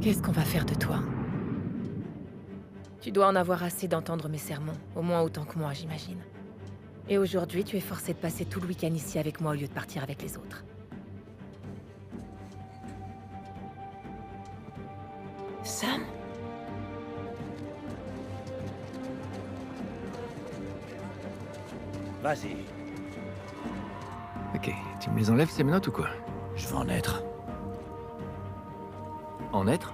Qu'est-ce qu'on va faire de toi? Tu dois en avoir assez d'entendre mes sermons, au moins autant que moi, j'imagine. Et aujourd'hui, tu es forcé de passer tout le week-end ici avec moi au lieu de partir avec les autres. Sam? Vas-y, Ok, tu me les enlèves ces menottes ou quoi? je veux en être. En être?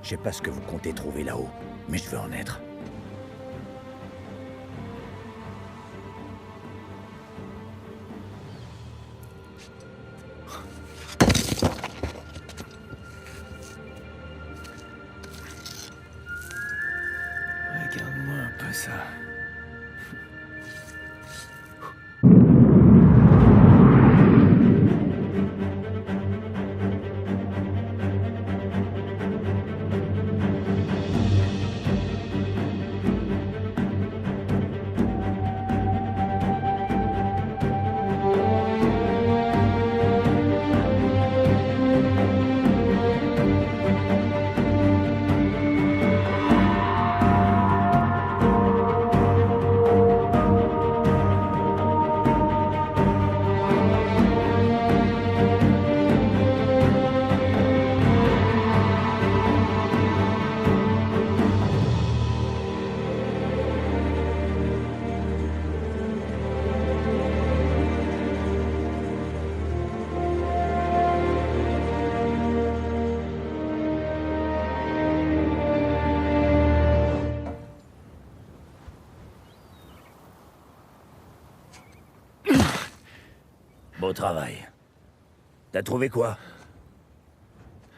Je sais pas ce que vous comptez trouver là-haut, mais je veux en être. Regarde-moi un peu ça. Beau travail. T'as trouvé quoi?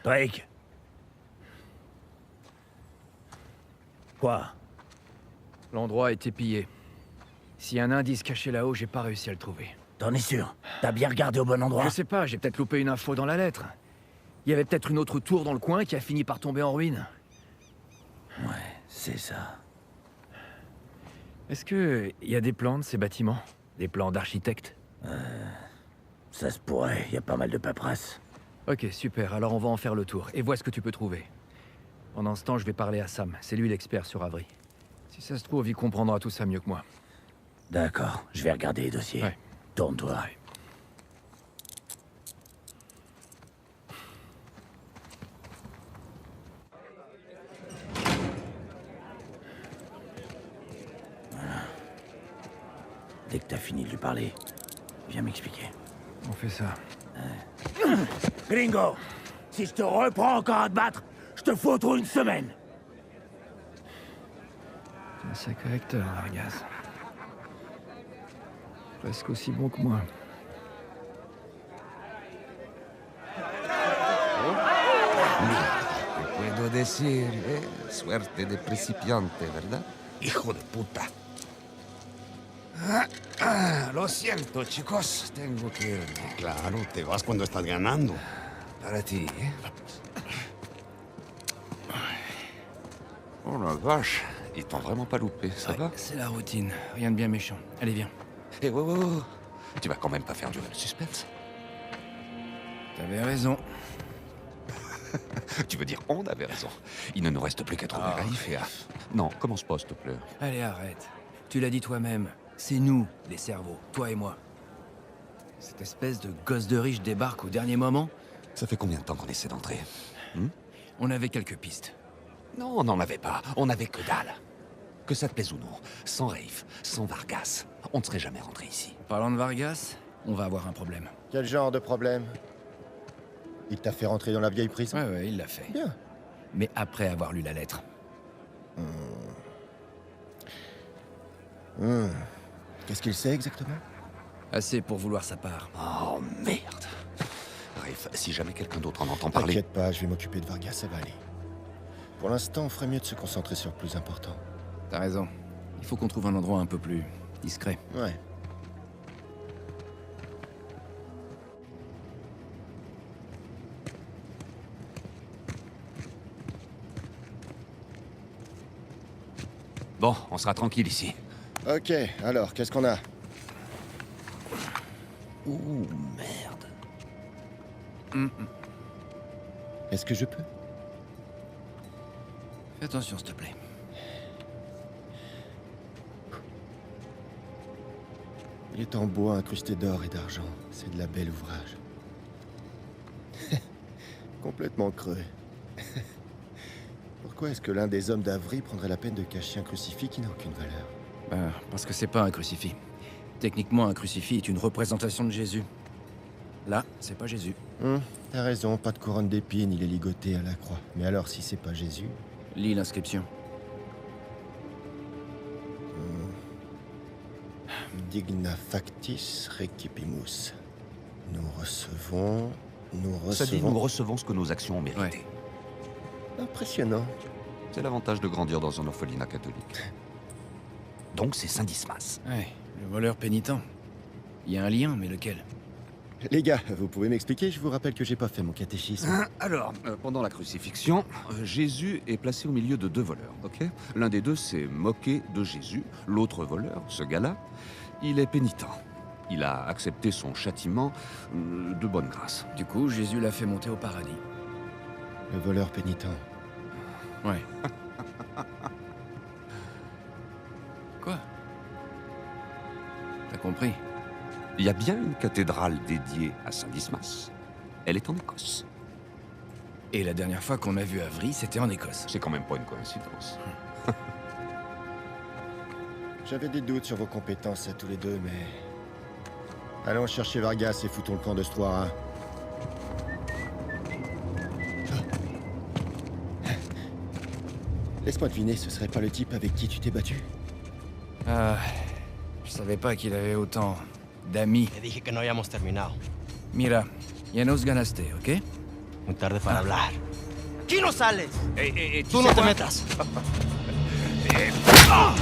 Drake? Quoi? L'endroit a été pillé. S'il y a un indice caché là-haut, j'ai pas réussi à le trouver. T'en es sûr? T'as bien regardé au bon endroit? Je sais pas, j'ai peut-être loupé une info dans la lettre. Il y avait peut-être une autre tour dans le coin qui a fini par tomber en ruine. Ouais, c'est ça. Est-ce que y a des plans de ces bâtiments? Des plans d'architecte? Ça se pourrait, y a pas mal de paperasse. Ok, super, alors on va en faire le tour, et vois ce que tu peux trouver. Pendant ce temps, je vais parler à Sam, c'est lui l'expert sur Avery. Si ça se trouve, il comprendra tout ça mieux que moi. D'accord, je vais regarder les dossiers. Ouais. Tourne-toi. Ouais. Dès que t'as fini de lui parler, viens m'expliquer. On fait ça. Gringo! Si je te reprends encore à te battre, je te fous trop une semaine! C'est un sacré acteur, Vargas. Presque aussi bon que moi. Te puedo decir, suerte de principiante, ¿verdad? Hijo de puta. Lo siento, chicos. Tengo que irme. Claro, te vas cuando estás ganando. Para ti, ¿eh? Oh la vache, ils t'ont vraiment pas loupé, ça va? C'est la routine, rien de bien méchant. Allez, viens. Eh, wow. Tu vas quand même pas faire durer le suspense? T'avais raison. Tu veux dire, on avait raison. Il ne nous reste plus qu'à trouver Raif et à... Non, commence pas, s'il te plaît. Allez, arrête. Tu l'as dit toi-même. C'est nous, les cerveaux, toi et moi. Cette espèce de gosse de riche débarque au dernier moment. Ça fait combien de temps qu'on essaie d'entrer? On avait quelques pistes. Non, on n'en avait pas. On avait que dalle. Que ça te plaise ou non, sans Raif, sans Vargas, on ne serait jamais rentré ici. Parlant de Vargas, on va avoir un problème. Quel genre de problème? Il t'a fait rentrer dans la vieille prison? Ouais, il l'a fait. Bien. Mais après avoir lu la lettre. Qu'est-ce qu'il sait exactement? Assez pour vouloir sa part. Oh merde. Raif, si jamais quelqu'un d'autre en entend parler... T'inquiète pas, je vais m'occuper de Vargas, ça va aller. Pour l'instant, on ferait mieux de se concentrer sur le plus important. T'as raison. Il faut qu'on trouve un endroit un peu plus discret. Ouais. Bon, on sera tranquille ici. Ok, alors, qu'est-ce qu'on a? Ouh, merde. Est-ce que je peux? Fais attention, s'il te plaît. Il est en bois incrusté d'or et d'argent. C'est de la belle ouvrage. Complètement creux. Pourquoi est-ce que l'un des hommes d'Avry prendrait la peine de cacher un crucifix qui n'a aucune valeur? Parce que c'est pas un crucifix. Techniquement, un crucifix est une représentation de Jésus. Là, c'est pas Jésus. T'as raison, pas de couronne d'épines, il est ligoté à la croix. Mais alors, si c'est pas Jésus... Lis l'inscription. Digna factis recipimus. Nous recevons... Ça dit nous recevons ce que nos actions ont mérité. Ouais. Impressionnant. C'est l'avantage de grandir dans un orphelinat catholique. Donc c'est Saint Dismas. Ouais, le voleur pénitent. Il y a un lien, mais lequel? Les gars, vous pouvez m'expliquer? Je vous rappelle que j'ai pas fait mon catéchisme. Alors, pendant la crucifixion, Jésus est placé au milieu de deux voleurs, ok? L'un des deux s'est moqué de Jésus. L'autre voleur, ce gars-là, il est pénitent. Il a accepté son châtiment de bonne grâce. Du coup, Jésus l'a fait monter au paradis. Le voleur pénitent. Ouais. Quoi? T'as compris? Il y a bien une cathédrale dédiée à Saint Dismas. Elle est en Écosse. Et la dernière fois qu'on a vu Avry, c'était en Écosse. C'est quand même pas une coïncidence. J'avais des doutes sur vos compétences à tous les deux, mais... Allons chercher Vargas et foutons le camp de Stoira. Laisse-moi deviner, ce serait pas le type avec qui tu t'es battu? Je savais pas qu'il avait autant d'amis. Te dije que no habíamos terminado. Mira, ya nos ganaste, ¿ok? Muy tarde para hablar. ¡Aquí no sales! Et ¡Tú no te metas! Hé, attends!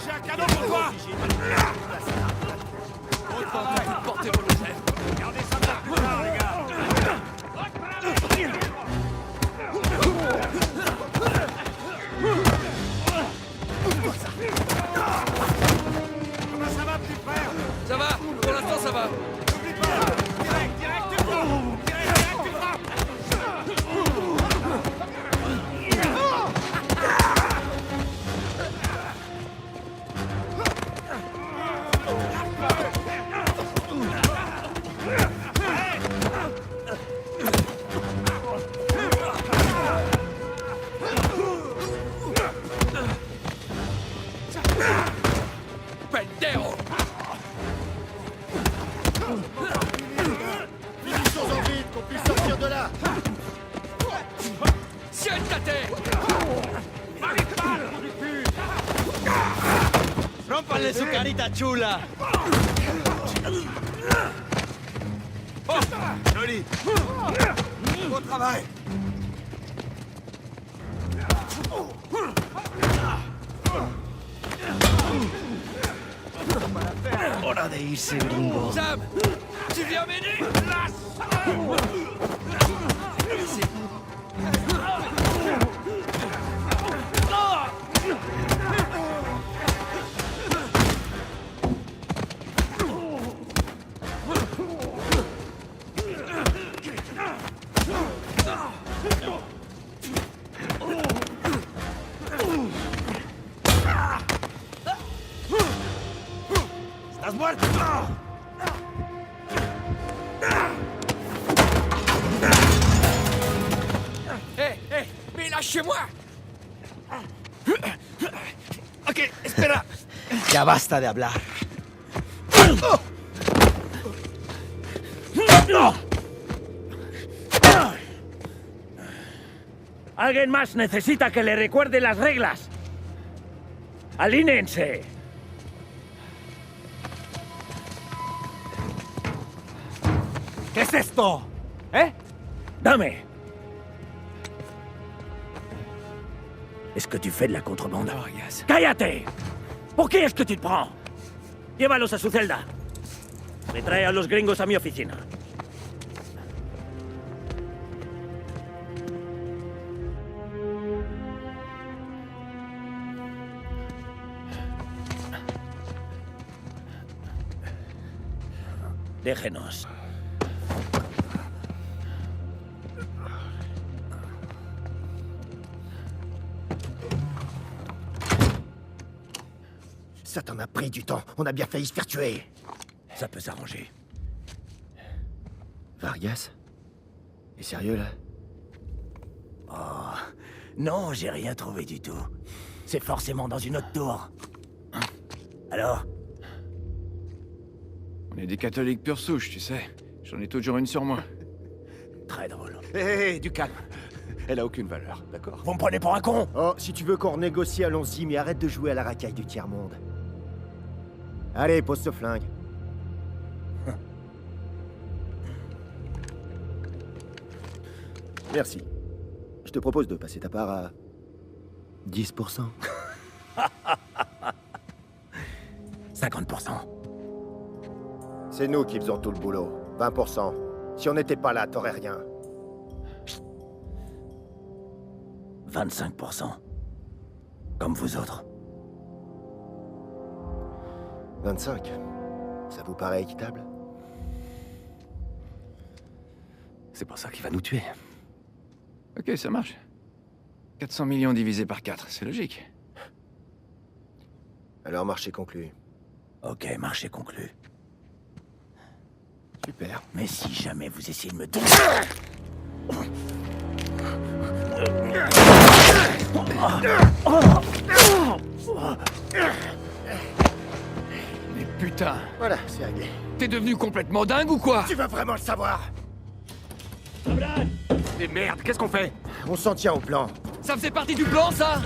J'ai un cadeau pour toi! Portez vos logés. Gardez ça pour plus tard, les gars! Comment ça va, petit frère? Ça va, pour l'instant ça va. N'oublie pas! Direct, tu frappes! Direct, tu frappes! Pendejo! Finissons en vite, qu'on puisse sortir de là! Siéntate! ¡Rómpanle su carita chula! Joli! Beau travail! ¡Hora de irse, gringo! Sam! Tu viens m'aider? ¿Estás muerto? Mais lâchez-moi! Ok, espera! Ya basta de hablar. Alguien más necesita que le recuerde las reglas. Alínense. ¿Qué es esto? ¿Eh? Dame. Est-ce que tu fais de la contrebande? Vargas. ¡Cállate! ¿Por qué es que te prends? Llévalos a su celda. Me trae a los gringos a mi oficina. Déjenos. Ça t'en a pris du temps. On a bien failli se faire tuer. Ça peut s'arranger. Vargas? T'es sérieux, là? Oh, non, j'ai rien trouvé du tout. C'est forcément dans une autre tour. Alors? On est des catholiques pure souche, tu sais. J'en ai toujours une sur moi. Très drôle. Hé, du calme. Elle a aucune valeur, d'accord? Vous me prenez pour un con? Oh, si tu veux qu'on renégocie, allons-y, mais arrête de jouer à la racaille du tiers-monde. Allez, pose ce flingue. Merci. Je te propose de passer ta part à 10%. 50%. C'est nous qui faisons tout le boulot. 20%. Si on n'était pas là, t'aurais rien. 25%. Comme vous autres. 25. Ça vous paraît équitable? C'est pas ça qui va nous tuer. Ok, ça marche. 400 millions divisé par 4, c'est logique. Alors, marché conclu. Ok, marché conclu. Super. Mais si jamais vous essayez de me... Mais putain, Voilà, c'est réglé. t'es devenu complètement dingue ou quoi? Tu veux vraiment le savoir? Et merde, qu'est-ce qu'on fait? On s'en tient au plan. Ça faisait partie du plan, ça?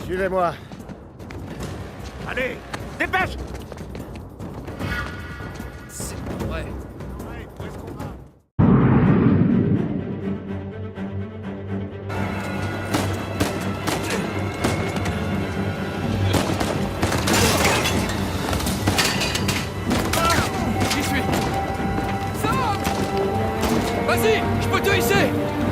Suivez-moi. Allez, dépêche! C'est pas vrai. J'y suis. Sam! Vas-y, je peux te hisser!